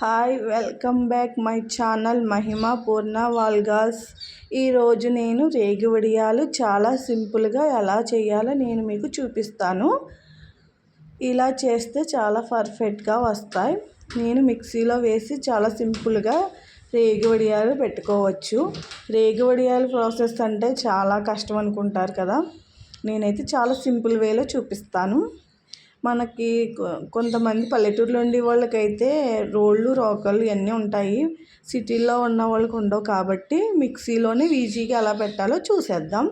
Hi welcome back my channel Mahima Purna vlogs. ఈరోజు నేను రేగి వడియాలు చాలా సింపుల్గా ఎలా చేయాలో నేను మీకు చూపిస్తాను. ఇలా చేస్తే చాలా పర్ఫెక్ట్గా వస్తాయి. నేను మిక్సీలో వేసి చాలా సింపుల్గా రేగి వడియాలు పెట్టుకోవచ్చు. రేగి వడియాలు ప్రాసెస్ అంటే చాలా కష్టం అనుకుంటారు కదా, నేనైతే చాలా సింపుల్ వేలో చూపిస్తాను. మనకి కొంతమంది పల్లెటూరులో ఉండే వాళ్ళకైతే రోళ్ళు రోకళ్ళు ఇవన్నీ ఉంటాయి. సిటీల్లో ఉన్న వాళ్ళకి ఉండవు కాబట్టి మిక్సీలోనే ఈజీగా ఎలా పెట్టాలో చూసేద్దాం.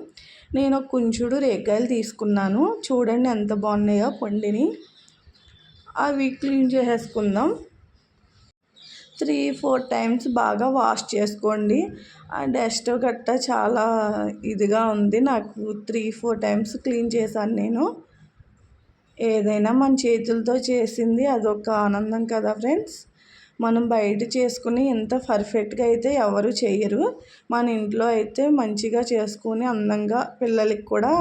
నేను ఒక కుంచుడు రేగ్గాయలు తీసుకున్నాను. చూడండి ఎంత బాగున్నాయో పండిని. అవి క్లీన్ చేసేసుకుందాం. 3-4 టైమ్స్ బాగా వాష్ చేసుకోండి. ఆ డస్ట్ గట్ట చాలా ఇదిగా ఉంది. నాకు 3-4 టైమ్స్ క్లీన్ చేశాను నేను. ఏదైనా మన చేతులతో చేసింది అదొక ఆనందం కదా ఫ్రెండ్స్. మనం బయట చేసుకుని ఎంత పర్ఫెక్ట్గా అయితే ఎవరు చేయరు. మన ఇంట్లో అయితే మంచిగా చేసుకుని అందంగా పిల్లలకి కూడా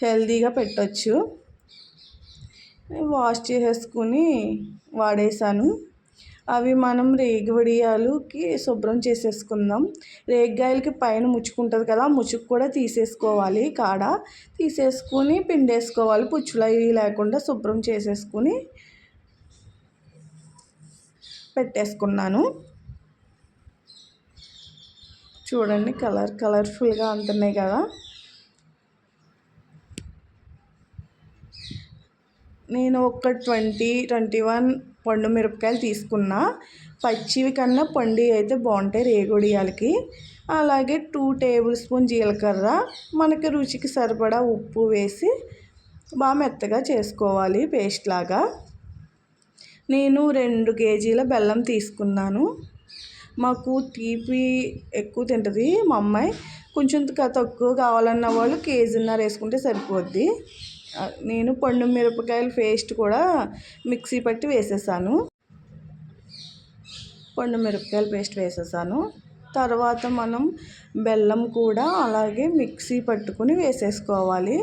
హెల్తీగా పెట్టచ్చు. వాష్ చేసేసుకుని వాడేసాను. అవి మనం రేగి వడియాలుకి శుభ్రం చేసేసుకుందాం. రేగికాయలకి పైన ముచ్చుకుంటుంది కదా, ముచ్చుకు కూడా తీసేసుకోవాలి. కాడ తీసేసుకుని పిండేసుకోవాలి. పుచ్చులు అవి లేకుండా శుభ్రం చేసేసుకుని పెట్టేసుకున్నాను. చూడండి కలర్ఫుల్గా ఉంటున్నాయి కదా. నేను ఒక 20-21 పండు మిరపకాయలు తీసుకున్నా. పచ్చివి కన్నా పండు అయితే బాగుంటాయి రేగుడియాలకి. అలాగే 2 టేబుల్ స్పూన్ జీలకర్ర, మనకి రుచికి సరిపడా ఉప్పు వేసి బాగా మెత్తగా చేసుకోవాలి పేస్ట్ లాగా. నేను 2 కేజీల బెల్లం తీసుకున్నాను. మాకు తీపి ఎక్కువ తింటుంది మా అమ్మాయి. కొంచెం తక్కువ కావాలన్న వాళ్ళు 1.5 కేజీ వేసుకుంటే సరిపోద్ది. నేను పండు మిరపకాయల పేస్ట్ కూడా మిక్సీ పట్టి వేసేసాను. పండు మిరపకాయల పేస్ట్ వేసేసాను. తర్వాత మనం బెల్లం కూడా అలాగే మిక్సీ పట్టుకుని వేసేసుకోవాలి.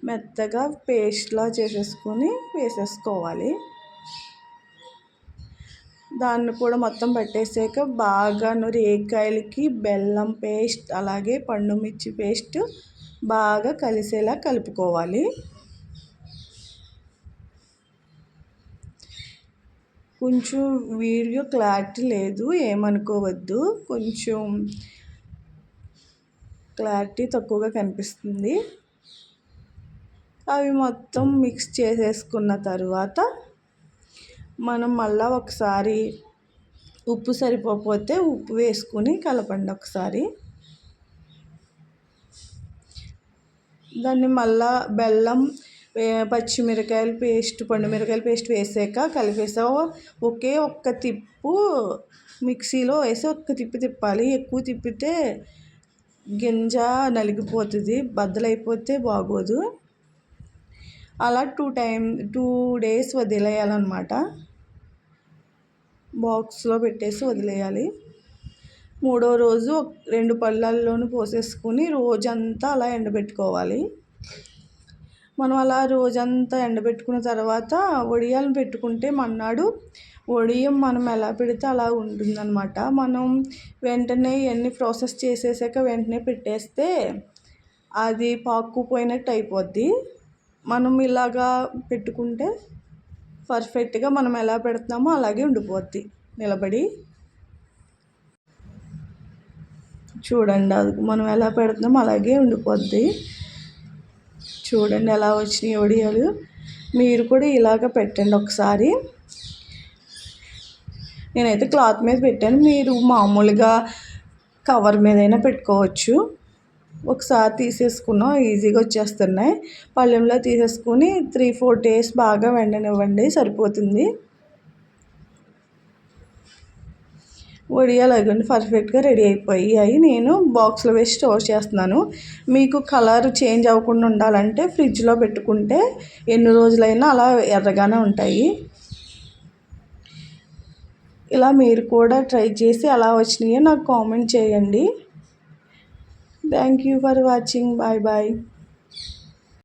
మెత్తగా పేస్ట్లా చేసేసుకొని వేసేసుకోవాలి. దాన్ని కూడా మొత్తం పట్టేసాక బాగా రేగికాయలకి బెల్లం పేస్ట్ అలాగే పండు మిర్చి పేస్ట్ బాగా కలిసేలా కలుపుకోవాలి. కొంచెం వీడియో క్లారిటీ లేదు, ఏమనుకోవద్దు. కొంచెం క్లారిటీ తక్కువగా కనిపిస్తుంది. అవి మొత్తం మిక్స్ చేసేసుకున్న తర్వాత మనం మళ్ళీ ఒకసారి ఉప్పు సరిపోతే ఉప్పు వేసుకుని కలపండి ఒకసారి. దాన్ని మళ్ళా బెల్లం పచ్చిమిరకాయల పేస్ట్ పండు మిరకాయల పేస్ట్ వేసాక కలిపేసావు. ఒక్క తిప్పు మిక్సీలో వేసి ఒక్క తిప్పి తిప్పాలి. ఎక్కువ తిప్పితే గింజ నలిగిపోతుంది, బద్దలైపోతే బాగోదు. అలా 2 డేస్ వదిలేయాలన్నమాట. బాక్స్లో పెట్టేసి వదిలేయాలి. 3వ రోజు 2 పళ్ళల్లోనూ పోసేసుకుని రోజంతా అలా ఎండబెట్టుకోవాలి. మనం అలా రోజంతా ఎండబెట్టుకున్న తర్వాత వడియాలను పెట్టుకుంటే మన్నాడు వడియం మనం ఎలా పెడితే అలా ఉంటుందన్నమాట. మనం వెంటనే ఇవన్నీ ప్రాసెస్ చేసేసాక వెంటనే పెట్టేస్తే అది పాకుపోయినట్టు అయిపోద్ది. మనం ఇలాగా పెట్టుకుంటే పర్ఫెక్ట్గా మనం ఎలా పెడుతున్నామో అలాగే ఉండిపోద్ది నిలబడి. చూడండి, అది మనం ఎలా పెడుతున్నామో అలాగే ఉండిపోద్ది. చూడండి ఎలా వచ్చినాయి వడియాలు. మీరు కూడా ఇలాగ పెట్టండి ఒకసారి. నేనైతే క్లాత్ మీద పెట్టాను, మీరు మామూలుగా కవర్ మీదైనా పెట్టుకోవచ్చు. ఒకసారి తీసేసుకున్నాం, ఈజీగా వచ్చేస్తున్నాయి. పళ్ళెంలో తీసేసుకుని 3-4 డేస్ బాగా వెండనివ్వండి, సరిపోతుంది. వడియాలు అవి పర్ఫెక్ట్గా రెడీ అయిపోయాయి. నేను బాక్స్లో వేసి స్టోర్ చేస్తున్నాను. మీకు కలర్ చేంజ్ అవ్వకుండా ఉండాలంటే ఫ్రిడ్జ్లో పెట్టుకుంటే ఎన్ని రోజులైనా అలా ఎర్రగానే ఉంటాయి. ఇలా మీరు కూడా ట్రై చేసి ఎలా వచ్చినాయో నాకు కామెంట్ చేయండి. Thank you for watching. Bye bye.